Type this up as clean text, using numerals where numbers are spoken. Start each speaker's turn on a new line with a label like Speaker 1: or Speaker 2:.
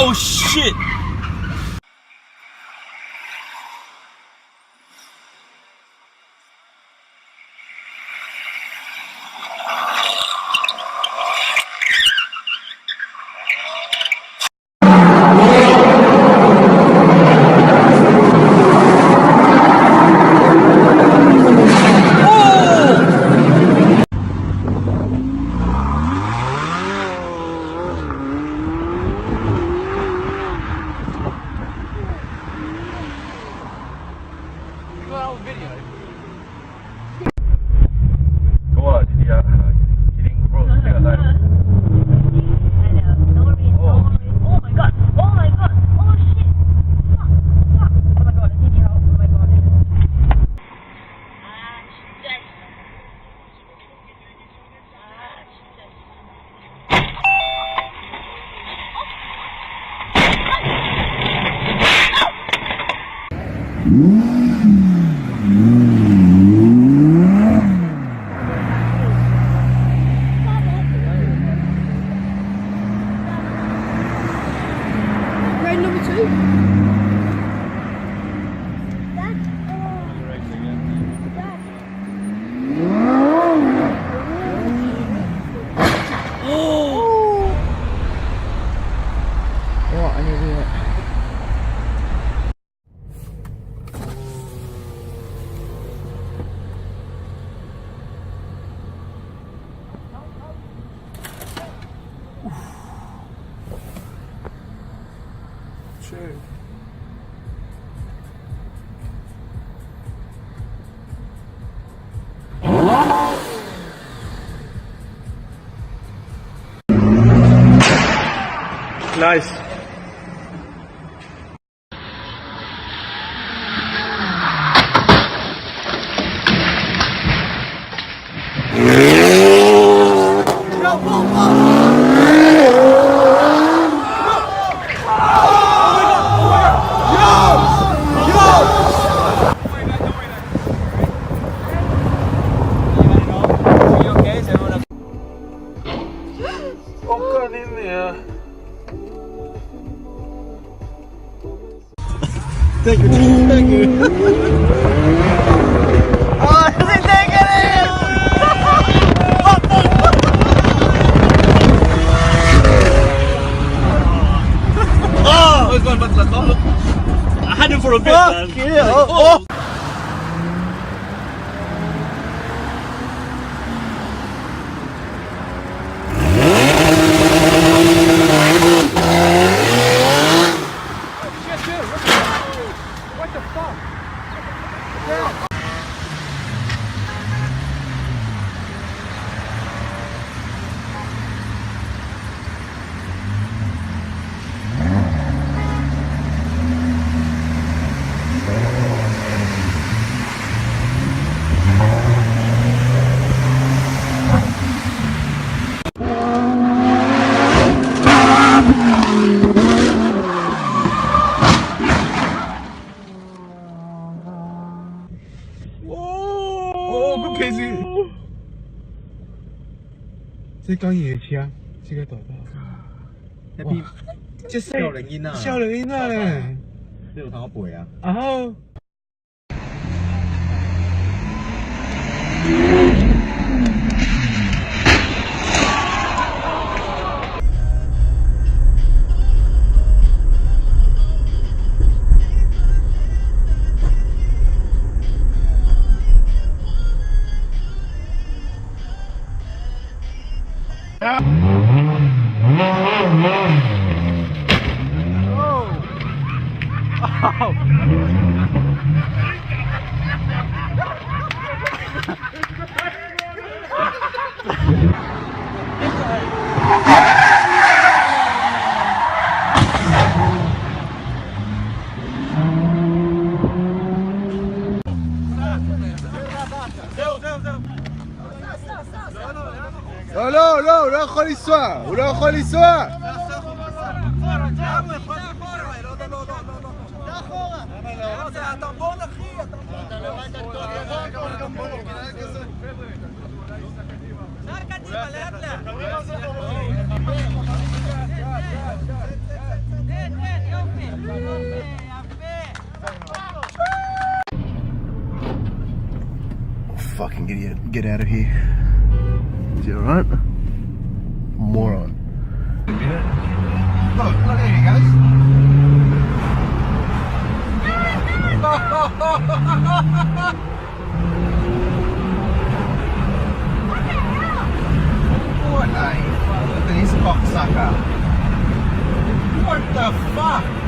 Speaker 1: Oh shit!
Speaker 2: Road number 2.
Speaker 3: What? I need to do it.
Speaker 2: True.
Speaker 1: Nice. Thank you, thank you. Oh, they taking it! Oh! I had him for a bit, man. Yeah. Oh.
Speaker 2: 哦，不可以！即講夜車，即個袋包。一邊即係少零煙啊！少零煙啊！呢度睇我背啊！然後。לא, לא, לא, הוא לא יכול לנסוע, הוא לא יכול לנסוע!
Speaker 4: Fucking idiot. Get out of here. Is you alright? Moron.
Speaker 2: Look, there he goes. What a... Look at this cocksucker. What the fuck?